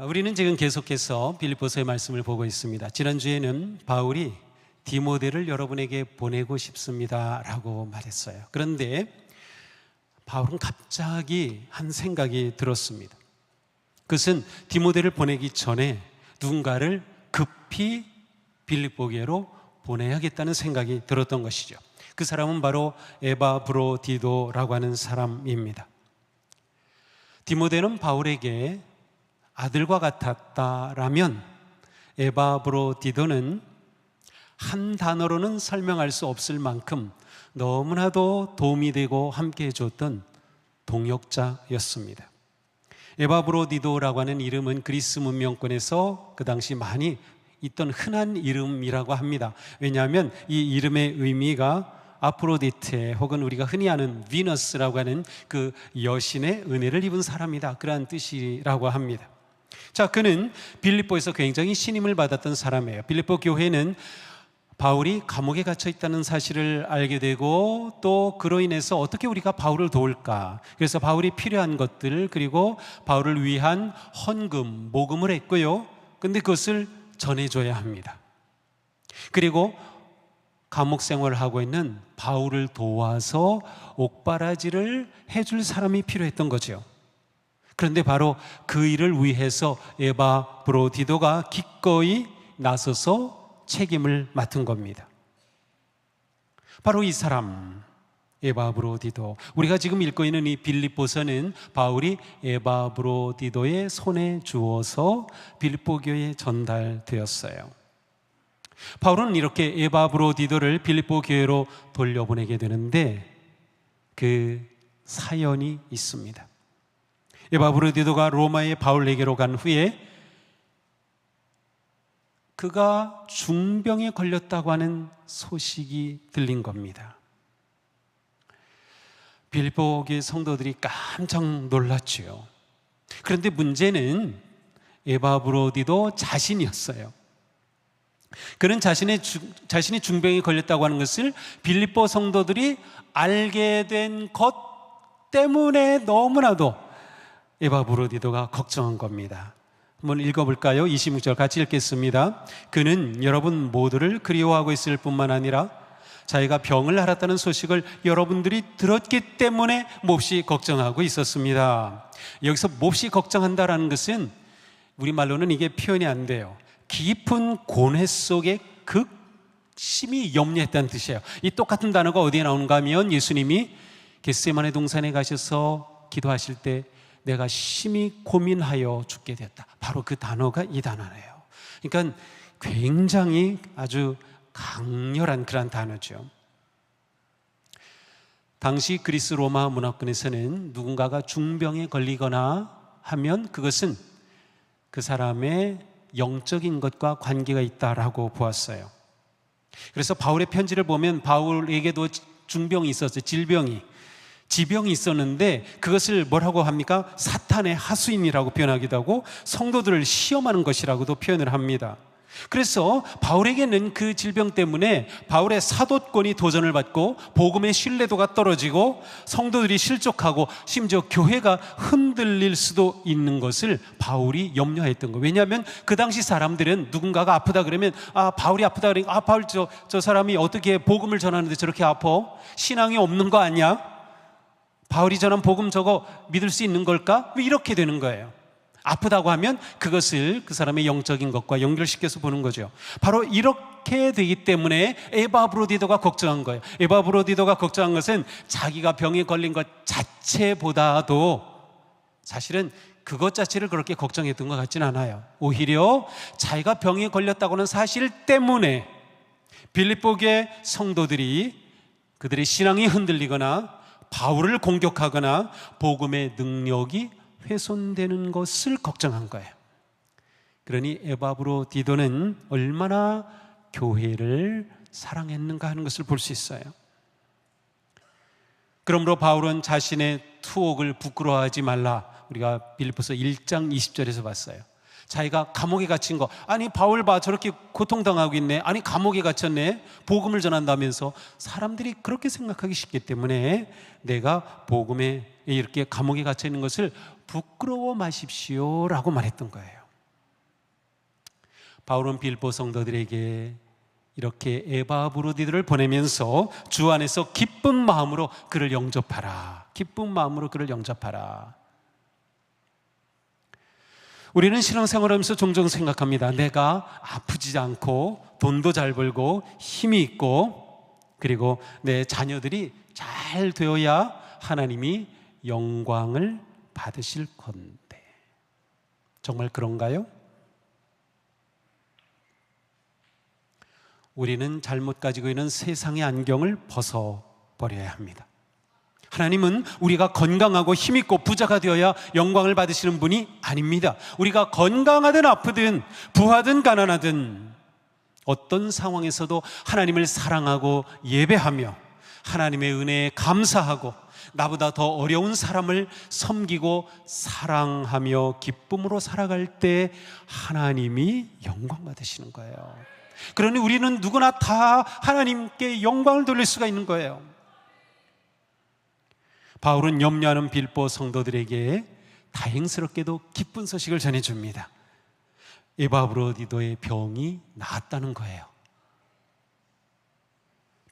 우리는 지금 계속해서 빌립보서의 말씀을 보고 있습니다. 지난주에는 바울이 디모데를 여러분에게 보내고 싶습니다 라고 말했어요. 그런데 바울은 갑자기 한 생각이 들었습니다. 그것은 디모데를 보내기 전에 누군가를 급히 빌립보게로 보내야겠다는 생각이 들었던 것이죠. 그 사람은 바로 에바브로디도라고 하는 사람입니다. 디모데는 바울에게 아들과 같았다라면 에바브로디도는 한 단어로는 설명할 수 없을 만큼 너무나도 도움이 되고 함께 해줬던 동역자였습니다. 에바브로디도라고 하는 이름은 그리스 문명권에서 그 당시 많이 있던 흔한 이름이라고 합니다. 왜냐하면 이 이름의 의미가 아프로디테 혹은 우리가 흔히 아는 비너스라고 하는 그 여신의 은혜를 입은 사람이다, 그러한 뜻이라고 합니다. 자, 그는 빌립보에서 굉장히 신임을 받았던 사람이에요. 빌립보 교회는 바울이 감옥에 갇혀 있다는 사실을 알게 되고 또 그로 인해서 어떻게 우리가 바울을 도울까, 그래서 바울이 필요한 것들 그리고 바울을 위한 헌금, 모금을 했고요. 근데 그것을 전해줘야 합니다. 그리고 감옥 생활을 하고 있는 바울을 도와서 옥바라지를 해줄 사람이 필요했던 거죠. 그런데 바로 그 일을 위해서 에바브로디도가 기꺼이 나서서 책임을 맡은 겁니다. 바로 이 사람 에바브로디도, 우리가 지금 읽고 있는 이 빌립보서는 바울이 에바브로디도의 손에 주어서 빌립보 교회에 전달되었어요. 바울은 이렇게 에바브로디도를 빌립보 교회로 돌려보내게 되는데 그 사연이 있습니다. 에바브로디도가 로마의 바울에게로 간 후에 그가 중병에 걸렸다고 하는 소식이 들린 겁니다. 빌립보 교회 성도들이 깜짝 놀랐죠. 그런데 문제는 에바브로디도 자신이었어요. 그는 자신이 중병에 걸렸다고 하는 것을 빌립보 성도들이 알게 된 것 때문에 너무나도 에바브로디도가 걱정한 겁니다. 한번 읽어볼까요? 26절 같이 읽겠습니다. 그는 여러분 모두를 그리워하고 있을 뿐만 아니라 자기가 병을 앓았다는 소식을 여러분들이 들었기 때문에 몹시 걱정하고 있었습니다. 여기서 몹시 걱정한다라는 것은 우리말로는 이게 표현이 안 돼요. 깊은 고뇌 속에 극심히 염려했다는 뜻이에요. 이 똑같은 단어가 어디에 나오는가 하면 예수님이 겟세마네 동산에 가셔서 기도하실 때 내가 심히 고민하여 죽게 되었다, 바로 그 단어가 이 단어예요. 그러니까 굉장히 아주 강렬한 그런 단어죠. 당시 그리스 로마 문화권에서는 누군가가 중병에 걸리거나 하면 그것은 그 사람의 영적인 것과 관계가 있다라고 보았어요. 그래서 바울의 편지를 보면 바울에게도 중병이 있었어요. 지병이 있었는데 그것을 뭐라고 합니까? 사탄의 하수인이라고 표현하기도 하고 성도들을 시험하는 것이라고도 표현을 합니다. 그래서 바울에게는 그 질병 때문에 바울의 사도권이 도전을 받고 복음의 신뢰도가 떨어지고 성도들이 실족하고 심지어 교회가 흔들릴 수도 있는 것을 바울이 염려했던 거예요. 왜냐하면 그 당시 사람들은 누군가가 아프다 그러면 바울이 아프다 그러니까 바울 저 사람이 어떻게 복음을 전하는데 저렇게 아파? 신앙이 없는 거 아니야? 바울이 전한 복음 저거 믿을 수 있는 걸까? 이렇게 되는 거예요. 아프다고 하면 그것을 그 사람의 영적인 것과 연결시켜서 보는 거죠. 바로 이렇게 되기 때문에 에바브로디도가 걱정한 거예요. 에바브로디도가 걱정한 것은 자기가 병에 걸린 것 자체보다도 사실은 그것 자체를 그렇게 걱정했던 것 같지는 않아요. 오히려 자기가 병에 걸렸다고는 사실 때문에 빌립보 교회 성도들이 그들의 신앙이 흔들리거나 바울을 공격하거나 복음의 능력이 훼손되는 것을 걱정한 거예요. 그러니 에바브로디도는 얼마나 교회를 사랑했는가 하는 것을 볼 수 있어요. 그러므로 바울은 자신의 투옥을 부끄러워하지 말라, 우리가 빌립보서 1장 20절에서 봤어요. 자기가 감옥에 갇힌 거, 아니 바울 봐 저렇게 고통당하고 있네, 아니 감옥에 갇혔네, 복음을 전한다면서 사람들이 그렇게 생각하기 쉽기 때문에 내가 복음에 이렇게 감옥에 갇혀 있는 것을 부끄러워 마십시오 라고 말했던 거예요. 바울은 빌립보 성도들에게 이렇게 에바브로디도를 보내면서 주 안에서 기쁜 마음으로 그를 영접하라. 기쁜 마음으로 그를 영접하라. 우리는 신앙생활을 하면서 종종 생각합니다. 내가 아프지 않고 돈도 잘 벌고 힘이 있고 그리고 내 자녀들이 잘 되어야 하나님이 영광을 받으실 건데 정말 그런가요? 우리는 잘못 가지고 있는 세상의 안경을 벗어버려야 합니다. 하나님은 우리가 건강하고 힘있고 부자가 되어야 영광을 받으시는 분이 아닙니다. 우리가 건강하든 아프든 부하든 가난하든 어떤 상황에서도 하나님을 사랑하고 예배하며 하나님의 은혜에 감사하고 나보다 더 어려운 사람을 섬기고 사랑하며 기쁨으로 살아갈 때 하나님이 영광 받으시는 거예요. 그러니 우리는 누구나 다 하나님께 영광을 돌릴 수가 있는 거예요. 바울은 염려하는 빌립보 성도들에게 다행스럽게도 기쁜 소식을 전해줍니다. 에바브로디도의 병이 나았다는 거예요.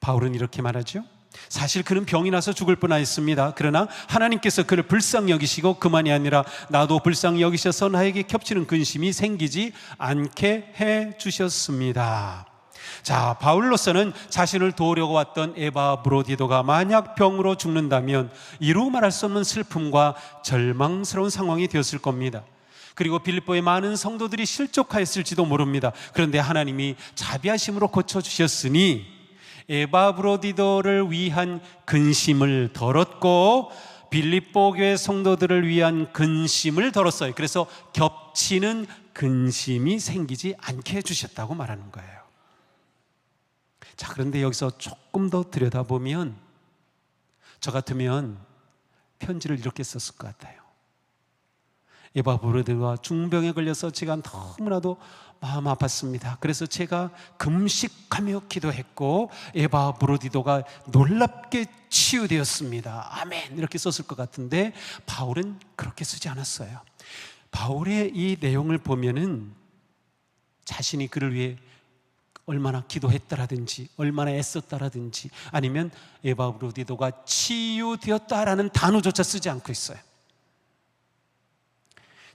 바울은 이렇게 말하죠. 사실 그는 병이 나서 죽을 뻔하였습니다. 그러나 하나님께서 그를 불쌍히 여기시고 그만이 아니라 나도 불쌍히 여기셔서 나에게 겹치는 근심이 생기지 않게 해 주셨습니다. 자, 바울로서는 자신을 도우려고 왔던 에바브로디도가 만약 병으로 죽는다면 이루 말할 수 없는 슬픔과 절망스러운 상황이 되었을 겁니다. 그리고 빌립보의 많은 성도들이 실족하였을지도 모릅니다. 그런데 하나님이 자비하심으로 고쳐주셨으니 에바브로디도를 위한 근심을 덜었고 빌립보 교회 성도들을 위한 근심을 덜었어요. 그래서 겹치는 근심이 생기지 않게 해주셨다고 말하는 거예요. 자, 그런데 여기서 조금 더 들여다보면 저 같으면 편지를 이렇게 썼을 것 같아요. 에바브로디도가 중병에 걸려서 제가 너무나도 마음 아팠습니다. 그래서 제가 금식하며 기도했고 에바브로디도가 놀랍게 치유되었습니다. 아멘. 이렇게 썼을 것 같은데 바울은 그렇게 쓰지 않았어요. 바울의 이 내용을 보면은 자신이 그를 위해 얼마나 기도했다라든지 얼마나 애썼다라든지 아니면 에바브로디도가 치유되었다라는 단어조차 쓰지 않고 있어요.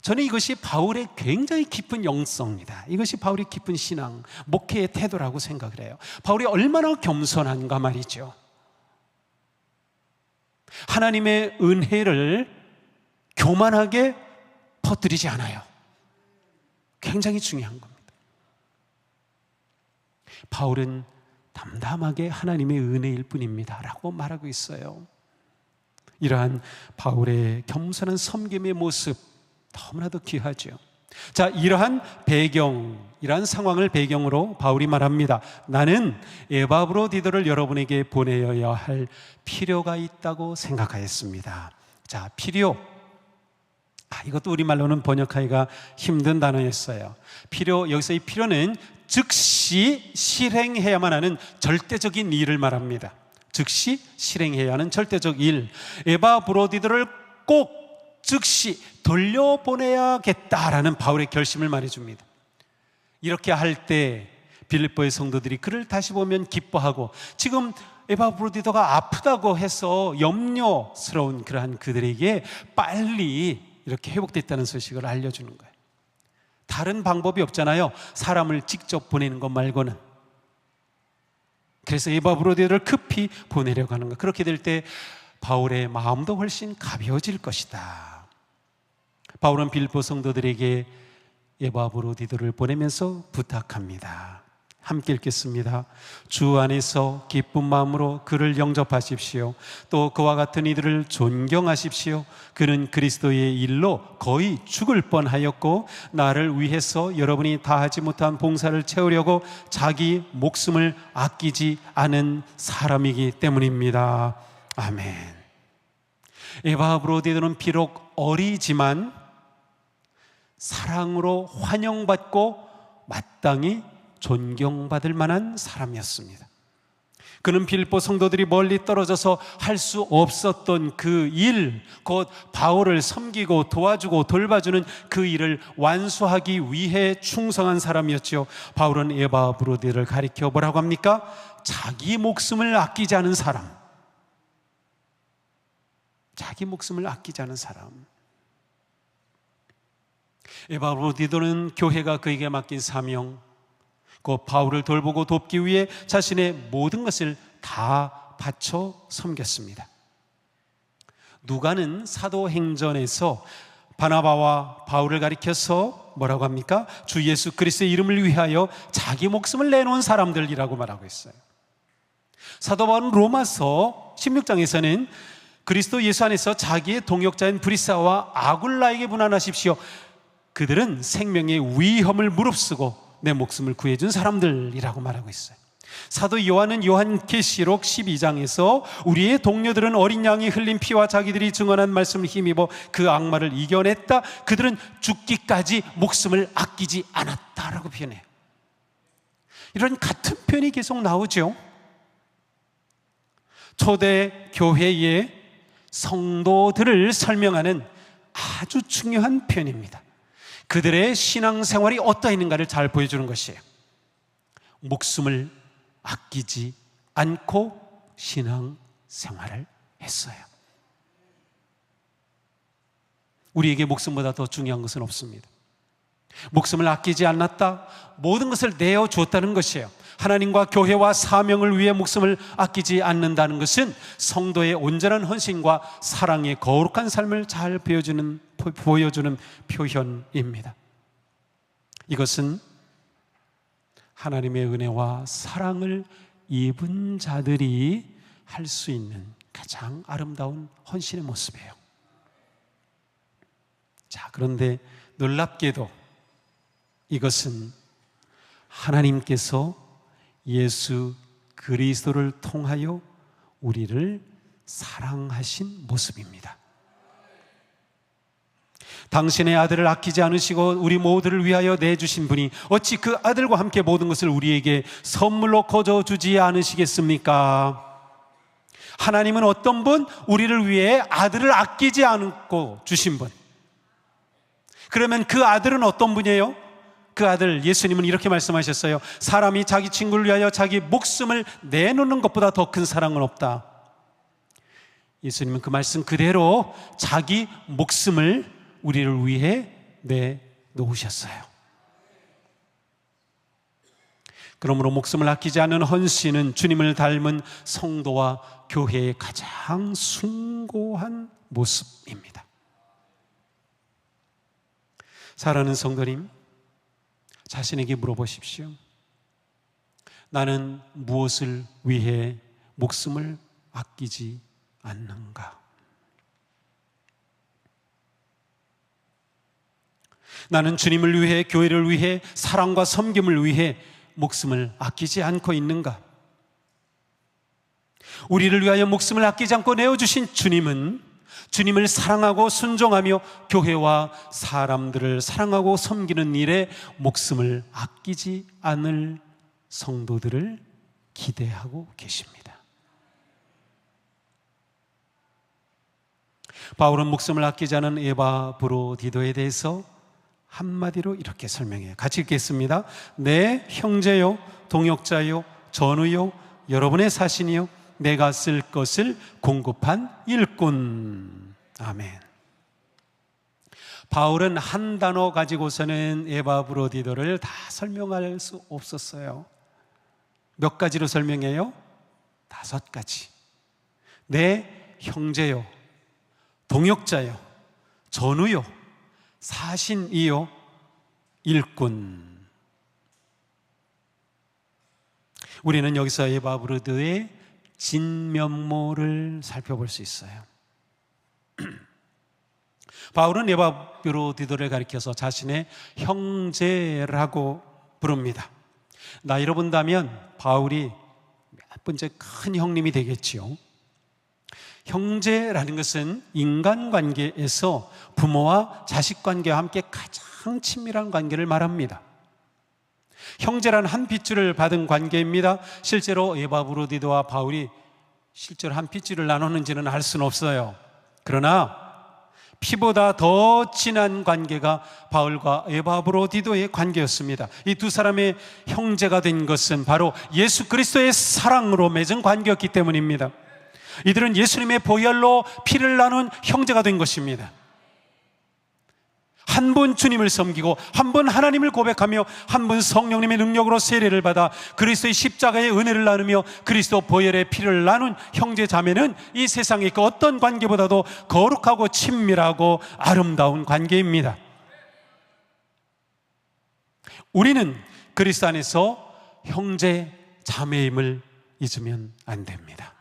저는 이것이 바울의 굉장히 깊은 영성입니다. 이것이 바울의 깊은 신앙, 목회의 태도라고 생각을 해요. 바울이 얼마나 겸손한가 말이죠. 하나님의 은혜를 교만하게 퍼뜨리지 않아요. 굉장히 중요한 겁니다. 바울은 담담하게 하나님의 은혜일 뿐입니다 라고 말하고 있어요. 이러한 바울의 겸손한 섬김의 모습 너무나도 귀하죠. 자, 이러한 상황을 배경으로 바울이 말합니다. 나는 에바브로디도를 여러분에게 보내어야 할 필요가 있다고 생각하였습니다. 자, 필요. 이것도 우리말로는 번역하기가 힘든 단어였어요. 필요, 여기서 이 필요는 즉시 실행해야만 하는 절대적인 일을 말합니다. 즉시 실행해야 하는 절대적 일. 에바브로디도를 꼭 즉시 돌려보내야겠다라는 바울의 결심을 말해줍니다. 이렇게 할 때 빌립보의 성도들이 그를 다시 보면 기뻐하고 지금 에바브로디도가 아프다고 해서 염려스러운 그러한 그들에게 빨리 이렇게 회복됐다는 소식을 알려주는 거예요. 다른 방법이 없잖아요. 사람을 직접 보내는 것 말고는. 그래서 에바브로디도를 급히 보내려고 하는 거예요. 그렇게 될 때 바울의 마음도 훨씬 가벼워질 것이다. 바울은 빌립보 성도들에게 에바브로디도를 보내면서 부탁합니다. 함께 읽겠습니다. 주 안에서 기쁜 마음으로 그를 영접하십시오. 또 그와 같은 이들을 존경하십시오. 그는 그리스도의 일로 거의 죽을 뻔하였고 나를 위해서 여러분이 다하지 못한 봉사를 채우려고 자기 목숨을 아끼지 않은 사람이기 때문입니다. 아멘. 에바브로디도는 비록 어리지만 사랑으로 환영받고 마땅히 존경받을 만한 사람이었습니다. 그는 빌립보 성도들이 멀리 떨어져서 할 수 없었던 그 일, 곧 바울을 섬기고 도와주고 돌봐주는 그 일을 완수하기 위해 충성한 사람이었죠. 바울은 에바브로디를 가리켜 뭐라고 합니까? 자기 목숨을 아끼지 않은 사람. 자기 목숨을 아끼지 않은 사람. 에바브로디도는 교회가 그에게 맡긴 사명, 그 바울을 돌보고 돕기 위해 자신의 모든 것을 다 바쳐 섬겼습니다. 누가는 사도행전에서 바나바와 바울을 가리켜서 뭐라고 합니까? 주 예수 그리스도의 이름을 위하여 자기 목숨을 내놓은 사람들이라고 말하고 있어요. 사도 바울은 로마서 16장에서는 그리스도 예수 안에서 자기의 동역자인 브리사와 아굴라에게 분한하십시오. 그들은 생명의 위험을 무릅쓰고 내 목숨을 구해준 사람들이라고 말하고 있어요. 사도 요한은 요한계시록 12장에서 우리의 동료들은 어린 양이 흘린 피와 자기들이 증언한 말씀을 힘입어 그 악마를 이겨냈다. 그들은 죽기까지 목숨을 아끼지 않았다라고 표현해요. 이런 같은 표현이 계속 나오죠. 초대 교회의 성도들을 설명하는 아주 중요한 표현입니다. 그들의 신앙생활이 어떠했는가를 잘 보여주는 것이에요. 목숨을 아끼지 않고 신앙생활을 했어요. 우리에게 목숨보다 더 중요한 것은 없습니다. 목숨을 아끼지 않았다, 모든 것을 내어주었다는 것이에요. 하나님과 교회와 사명을 위해 목숨을 아끼지 않는다는 것은 성도의 온전한 헌신과 사랑의 거룩한 삶을 잘 보여주는 표현입니다. 이것은 하나님의 은혜와 사랑을 입은 자들이 할 수 있는 가장 아름다운 헌신의 모습이에요. 자, 그런데 놀랍게도 이것은 하나님께서 예수 그리스도를 통하여 우리를 사랑하신 모습입니다. 당신의 아들을 아끼지 않으시고 우리 모두를 위하여 내주신 분이 어찌 그 아들과 함께 모든 것을 우리에게 선물로 거저주지 않으시겠습니까? 하나님은 어떤 분? 우리를 위해 아들을 아끼지 않고 주신 분. 그러면 그 아들은 어떤 분이에요? 그 아들 예수님은 이렇게 말씀하셨어요. 사람이 자기 친구를 위하여 자기 목숨을 내놓는 것보다 더 큰 사랑은 없다. 예수님은 그 말씀 그대로 자기 목숨을 우리를 위해 내놓으셨어요. 그러므로 목숨을 아끼지 않는 헌신은 주님을 닮은 성도와 교회의 가장 숭고한 모습입니다. 사랑하는 성도님, 자신에게 물어보십시오. 나는 무엇을 위해 목숨을 아끼지 않는가? 나는 주님을 위해, 교회를 위해, 사랑과 섬김을 위해 목숨을 아끼지 않고 있는가? 우리를 위하여 목숨을 아끼지 않고 내어주신 주님은 주님을 사랑하고 순종하며 교회와 사람들을 사랑하고 섬기는 일에 목숨을 아끼지 않을 성도들을 기대하고 계십니다. 바울은 목숨을 아끼지 않은 에바브로디도에 대해서 한마디로 이렇게 설명해요. 같이 읽겠습니다. 내 형제요, 동역자요, 전우요, 여러분의 사신이요, 내가 쓸 것을 공급한 일꾼. 아멘. 바울은 한 단어 가지고서는 에바브로디도를 다 설명할 수 없었어요. 몇 가지로 설명해요? 5가지. 내 형제요, 동역자요, 전우요, 사신이요, 일꾼. 우리는 여기서 에바브로디도의 진면모를 살펴볼 수 있어요. 바울은 에바브로디도를 가리켜서 자신의 형제라고 부릅니다. 나이로 본다면 바울이 몇 번째 큰 형님이 되겠지요. 형제라는 것은 인간관계에서 부모와 자식관계와 함께 가장 친밀한 관계를 말합니다. 형제란 한 핏줄을 받은 관계입니다. 실제로 에바브로디도와 바울이 실제로 한 핏줄을 나누는지는 알 수는 없어요. 그러나 피보다 더 진한 관계가 바울과 에바브로디도의 관계였습니다. 이 두 사람의 형제가 된 것은 바로 예수 그리스도의 사랑으로 맺은 관계였기 때문입니다. 이들은 예수님의 보혈로 피를 나눈 형제가 된 것입니다. 한 분 주님을 섬기고 한 분 하나님을 고백하며 한 분 성령님의 능력으로 세례를 받아 그리스도의 십자가의 은혜를 나누며 그리스도 보혈의 피를 나눈 형제 자매는 이 세상의 그 어떤 관계보다도 거룩하고 친밀하고 아름다운 관계입니다. 우리는 그리스도 안에서 형제 자매임을 잊으면 안 됩니다.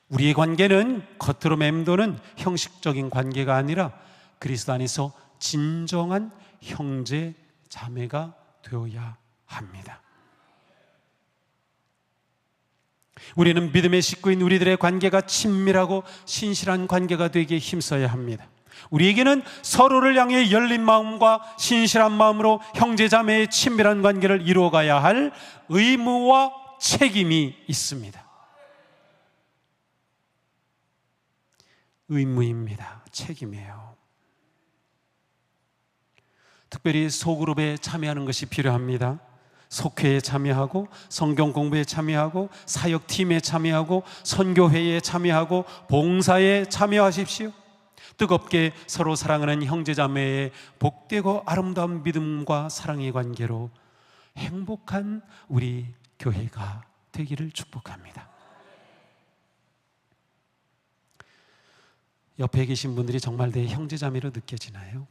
우리의 관계는 겉으로 맴도는 형식적인 관계가 아니라 그리스도 안에서 진정한 형제 자매가 되어야 합니다. 우리는 믿음의 식구인 우리들의 관계가 친밀하고 신실한 관계가 되기에 힘써야 합니다. 우리에게는 서로를 향해 열린 마음과 신실한 마음으로 형제 자매의 친밀한 관계를 이루어가야 할 의무와 책임이 있습니다. 의무입니다. 책임이에요. 특별히 소그룹에 참여하는 것이 필요합니다. 속회에 참여하고 성경 공부에 참여하고 사역팀에 참여하고 선교회에 참여하고 봉사에 참여하십시오. 뜨겁게 서로 사랑하는 형제자매의 복되고 아름다운 믿음과 사랑의 관계로 행복한 우리 교회가 되기를 축복합니다. 옆에 계신 분들이 정말 내 형제자매로 느껴지나요?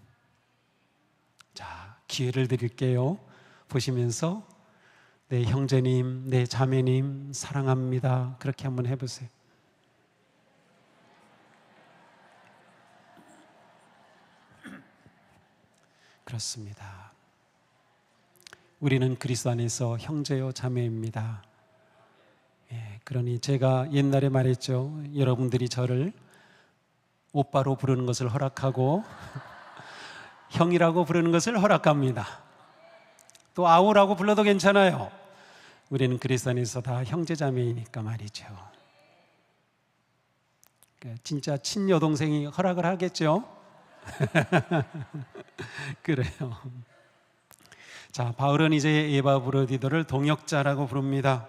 자, 기회를 드릴게요. 보시면서 내 형제님, 내 자매님 사랑합니다. 그렇게 한번 해보세요. 그렇습니다. 우리는 그리스도 안에서 형제요 자매입니다. 그러니 제가 옛날에 말했죠. 여러분들이 저를 오빠로 부르는 것을 허락하고 형이라고 부르는 것을 허락합니다. 또 아우라고 불러도 괜찮아요. 우리는 그리스도 안에서 다 형제자매이니까 말이죠. 진짜 친여동생이 허락을 하겠죠? 그래요. 자, 바울은 이제 에바브로디도를 동역자라고 부릅니다.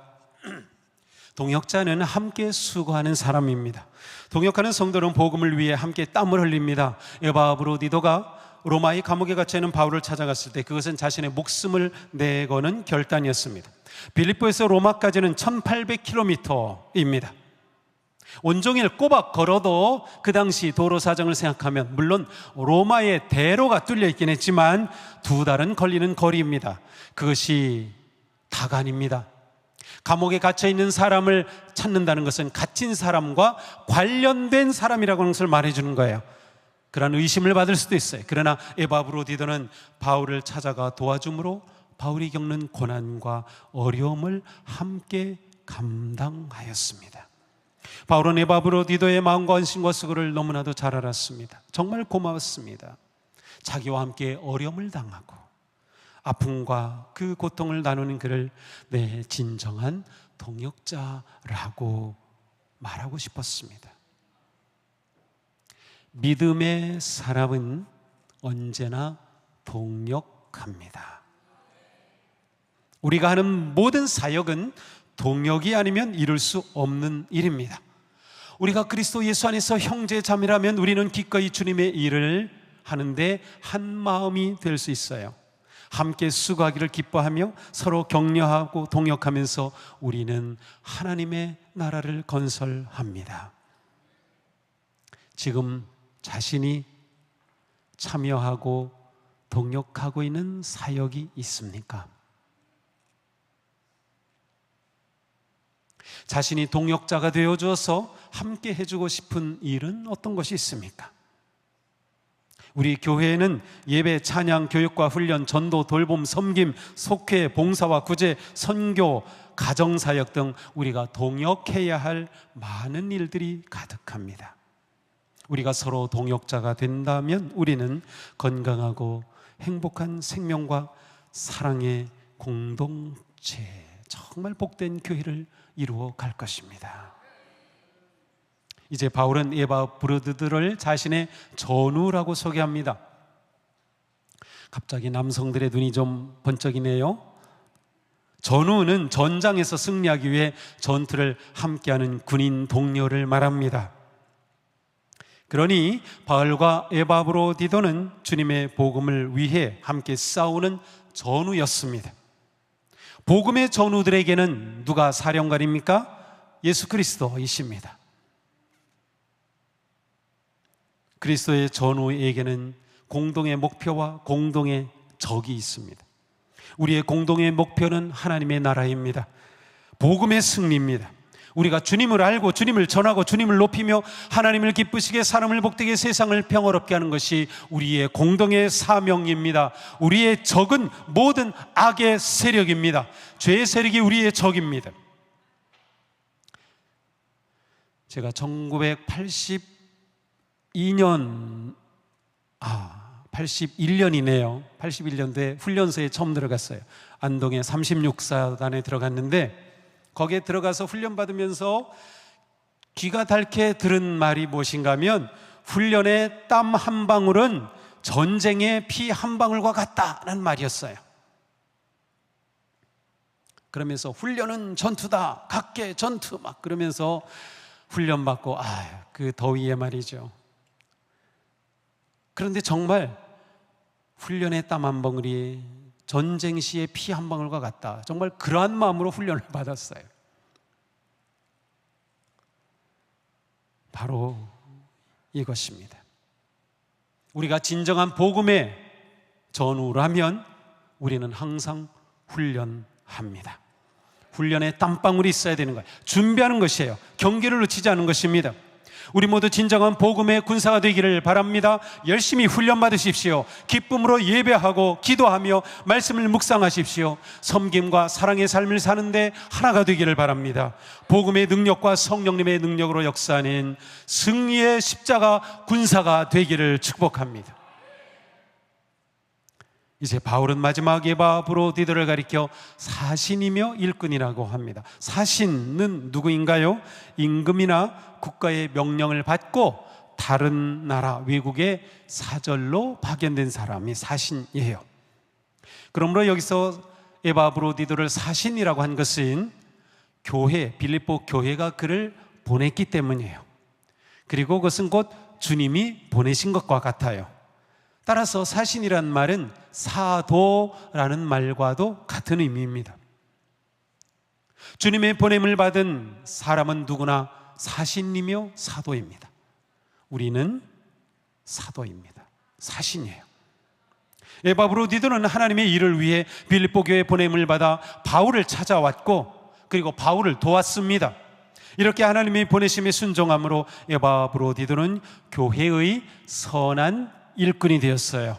동역자는 함께 수고하는 사람입니다. 동역하는 성도는 복음을 위해 함께 땀을 흘립니다. 에바브로디도가 로마의 감옥에 갇혀 있는 바울을 찾아갔을 때 그것은 자신의 목숨을 내거는 결단이었습니다. 빌립보에서 로마까지는 1800km입니다. 온종일 꼬박 걸어도 그 당시 도로 사정을 생각하면 물론 로마의 대로가 뚫려 있긴 했지만 2달은 걸리는 거리입니다. 그것이 다가 아닙니다. 감옥에 갇혀 있는 사람을 찾는다는 것은 갇힌 사람과 관련된 사람이라고 하는 것을 말해주는 거예요. 그런 의심을 받을 수도 있어요. 그러나 에바브로디도는 바울을 찾아가 도와줌으로 바울이 겪는 고난과 어려움을 함께 감당하였습니다. 바울은 에바브로디도의 마음과 헌신과 수고를 너무나도 잘 알았습니다. 정말 고마웠습니다. 자기와 함께 어려움을 당하고 아픔과 그 고통을 나누는 그를 내 진정한 동역자라고 말하고 싶었습니다. 믿음의 사람은 언제나 동역합니다. 우리가 하는 모든 사역은 동역이 아니면 이룰 수 없는 일입니다. 우리가 그리스도 예수 안에서 형제 자매라면 우리는 기꺼이 주님의 일을 하는데 한 마음이 될 수 있어요. 함께 수고하기를 기뻐하며 서로 격려하고 동역하면서 우리는 하나님의 나라를 건설합니다. 지금 자신이 참여하고 동역하고 있는 사역이 있습니까? 자신이 동역자가 되어줘서 함께 해주고 싶은 일은 어떤 것이 있습니까? 우리 교회에는 예배, 찬양, 교육과 훈련, 전도, 돌봄, 섬김, 속회, 봉사와 구제, 선교, 가정사역 등 우리가 동역해야 할 많은 일들이 가득합니다. 우리가 서로 동역자가 된다면 우리는 건강하고 행복한 생명과 사랑의 공동체, 정말 복된 교회를 이루어 갈 것입니다. 이제 바울은 에바브로디도를 자신의 전우라고 소개합니다. 갑자기 남성들의 눈이 좀 번쩍이네요. 전우는 전장에서 승리하기 위해 전투를 함께하는 군인 동료를 말합니다. 그러니 바울과 에바브로디도는 주님의 복음을 위해 함께 싸우는 전우였습니다. 복음의 전우들에게는 누가 사령관입니까? 예수 그리스도이십니다. 그리스도의 전우에게는 공동의 목표와 공동의 적이 있습니다. 우리의 공동의 목표는 하나님의 나라입니다. 복음의 승리입니다. 우리가 주님을 알고 주님을 전하고 주님을 높이며 하나님을 기쁘시게 사람을 복되게 세상을 평화롭게 하는 것이 우리의 공동의 사명입니다. 우리의 적은 모든 악의 세력입니다. 죄의 세력이 우리의 적입니다. 제가 81년이네요. 81년도에 훈련소에 처음 들어갔어요. 안동의 36사단에 들어갔는데 거기에 들어가서 훈련받으면서 귀가 닳게 들은 말이 무엇인가 하면 훈련의 땀 한 방울은 전쟁의 피 한 방울과 같다는 말이었어요. 그러면서 훈련은 전투다, 각계 전투 막 그러면서 훈련받고 그 더위에 말이죠. 그런데 정말 훈련의 땀 한 방울이 전쟁 시의 피 한 방울과 같다. 정말 그러한 마음으로 훈련을 받았어요. 바로 이것입니다. 우리가 진정한 복음의 전우라면 우리는 항상 훈련합니다. 훈련에 땀방울이 있어야 되는 거예요. 준비하는 것이에요. 경계를 놓치지 않은 것입니다. 우리 모두 진정한 복음의 군사가 되기를 바랍니다. 열심히 훈련받으십시오. 기쁨으로 예배하고 기도하며 말씀을 묵상하십시오. 섬김과 사랑의 삶을 사는데 하나가 되기를 바랍니다. 복음의 능력과 성령님의 능력으로 역사하는 승리의 십자가 군사가 되기를 축복합니다. 이제 바울은 마지막 에바브로디도를 가리켜 사신이며 일꾼이라고 합니다. 사신은 누구인가요? 임금이나 국가의 명령을 받고 다른 나라 외국에 사절로 파견된 사람이 사신이에요. 그러므로 여기서 에바브로디도를 사신이라고 한 것은 교회, 빌립보 교회가 그를 보냈기 때문이에요. 그리고 그것은 곧 주님이 보내신 것과 같아요. 따라서 사신이란 말은 사도라는 말과도 같은 의미입니다. 주님의 보냄을 받은 사람은 누구나 사신이며 사도입니다. 우리는 사도입니다. 사신이에요. 에바브로디도는 하나님의 일을 위해 빌립보 교회에 보냄을 받아 바울을 찾아왔고 그리고 바울을 도왔습니다. 이렇게 하나님의 보내심에 순종함으로 에바브로디도는 교회의 선한 일꾼이 되었어요.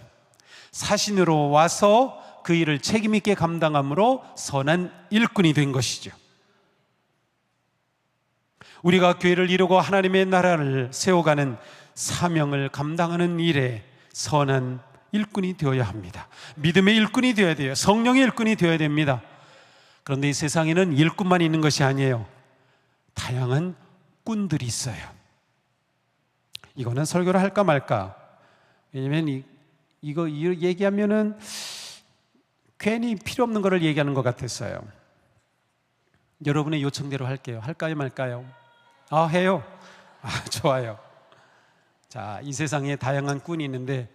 사신으로 와서 그 일을 책임있게 감당함으로 선한 일꾼이 된 것이죠. 우리가 교회를 이루고 하나님의 나라를 세워가는 사명을 감당하는 일에 선한 일꾼이 되어야 합니다. 믿음의 일꾼이 되어야 돼요. 성령의 일꾼이 되어야 됩니다. 그런데 이 세상에는 일꾼만 있는 것이 아니에요. 다양한 꾼들이 있어요. 이거는 설교를 할까 말까. 왜냐면 이거 얘기하면은 괜히 필요 없는 거를 얘기하는 것 같았어요. 여러분의 요청대로 할게요. 할까요 말까요? 해요. 좋아요. 자, 이 세상에 다양한 꾼이 있는데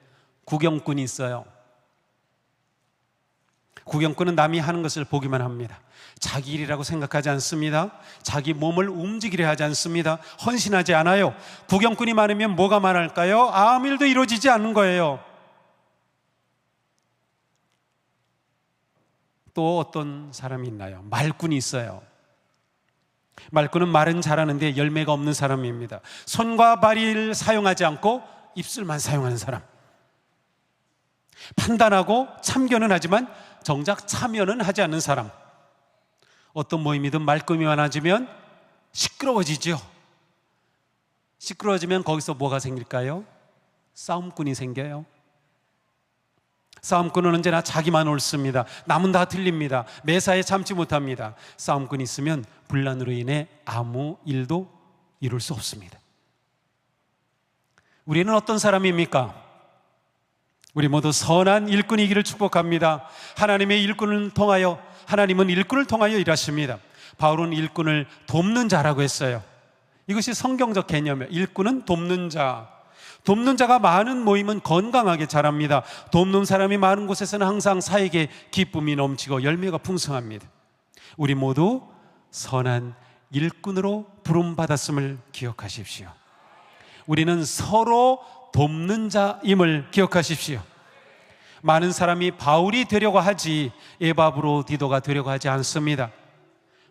구경꾼이 있어요. 구경꾼은 남이 하는 것을 보기만 합니다. 자기 일이라고 생각하지 않습니다. 자기 몸을 움직이려 하지 않습니다. 헌신하지 않아요. 구경꾼이 많으면 뭐가 많을까요? 아무 일도 이루어지지 않는 거예요. 또 어떤 사람이 있나요? 말꾼이 있어요. 말꾼은 말은 잘하는데 열매가 없는 사람입니다. 손과 발을 사용하지 않고 입술만 사용하는 사람. 판단하고 참견은 하지만 정작 참여는 하지 않는 사람. 어떤 모임이든 말끔이 많아지면 시끄러워지죠. 시끄러워지면 거기서 뭐가 생길까요? 싸움꾼이 생겨요. 싸움꾼은 언제나 자기만 옳습니다. 남은 다 틀립니다. 매사에 참지 못합니다. 싸움꾼이 있으면 분란으로 인해 아무 일도 이룰 수 없습니다. 우리는 어떤 사람입니까? 우리 모두 선한 일꾼이기를 축복합니다. 하나님은 일꾼을 통하여 일하십니다. 바울은 일꾼을 돕는 자라고 했어요. 이것이 성경적 개념이에요. 일꾼은 돕는 자. 돕는 자가 많은 모임은 건강하게 자랍니다. 돕는 사람이 많은 곳에서는 항상 사에게 기쁨이 넘치고 열매가 풍성합니다. 우리 모두 선한 일꾼으로 부름받았음을 기억하십시오. 우리는 서로 돕는 자임을 기억하십시오. 많은 사람이 바울이 되려고 하지 에바브로디도가 되려고 하지 않습니다.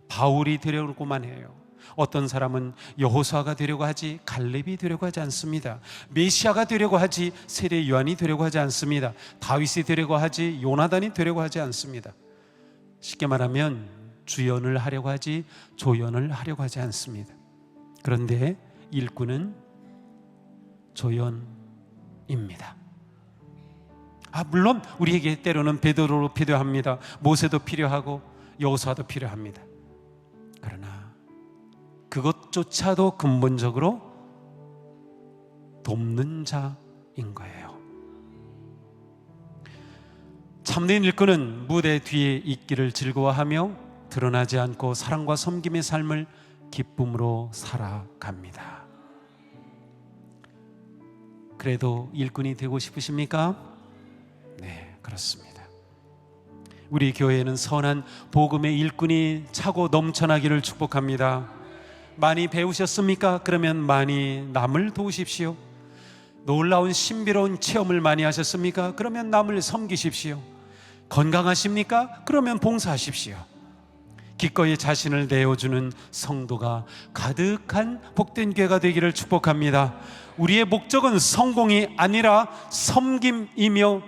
바울이 되려고만 해요. 어떤 사람은 여호수아가 되려고 하지 갈렙이 되려고 하지 않습니다. 메시아가 되려고 하지 세례 요한이 되려고 하지 않습니다. 다윗이 되려고 하지 요나단이 되려고 하지 않습니다. 쉽게 말하면 주연을 하려고 하지 조연을 하려고 하지 않습니다. 그런데 일꾼은 조연입니다. 물론 우리에게 때로는 베드로도 필요합니다. 모세도 필요하고 여호수아도 필요합니다. 그러나 그것조차도 근본적으로 돕는 자인 거예요. 참된 일꾼은 무대 뒤에 있기를 즐거워하며 드러나지 않고 사랑과 섬김의 삶을 기쁨으로 살아갑니다. 그래도 일꾼이 되고 싶으십니까? 네, 그렇습니다. 우리 교회는 선한 복음의 일꾼이 차고 넘쳐나기를 축복합니다. 많이 배우셨습니까? 그러면 많이 남을 도우십시오. 놀라운 신비로운 체험을 많이 하셨습니까? 그러면 남을 섬기십시오. 건강하십니까? 그러면 봉사하십시오. 기꺼이 자신을 내어주는 성도가 가득한 복된 교회가 되기를 축복합니다. 우리의 목적은 성공이 아니라 섬김이며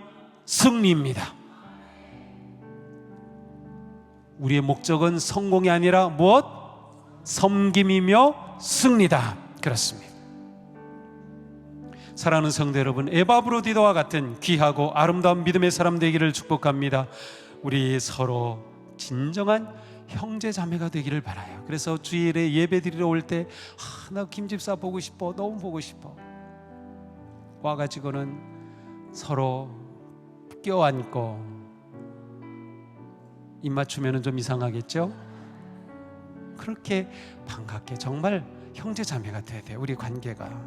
승리입니다. 우리의 목적은 성공이 아니라 무엇? 섬김이며 승리다. 그렇습니다. 사랑하는 성도 여러분, 에바브로디도와 같은 귀하고 아름다운 믿음의 사람 되기를 축복합니다. 우리 서로 진정한 형제 자매가 되기를 바라요. 그래서 주일에 예배 드리러 올 때 나 김집사 보고 싶어, 너무 보고 싶어 와가지고는 서로 껴안고, 입 맞추면 좀 이상하겠죠? 그렇게 반갑게 정말 형제 자매가 돼야 돼요. 우리 관계가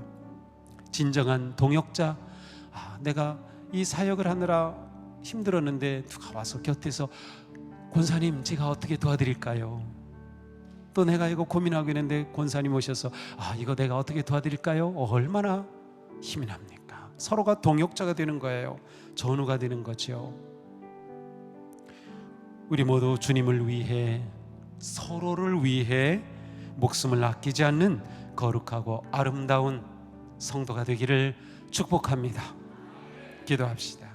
진정한 동역자. 내가 이 사역을 하느라 힘들었는데 누가 와서 곁에서 권사님 제가 어떻게 도와드릴까요? 또 내가 이거 고민하고 있는데 권사님 오셔서 이거 내가 어떻게 도와드릴까요? 얼마나 힘이 납니까? 서로가 동역자가 되는 거예요. 전우가 되는 거죠. 우리 모두 주님을 위해, 서로를 위해 목숨을 아끼지 않는 거룩하고 아름다운 성도가 되기를 축복합니다. 기도합시다.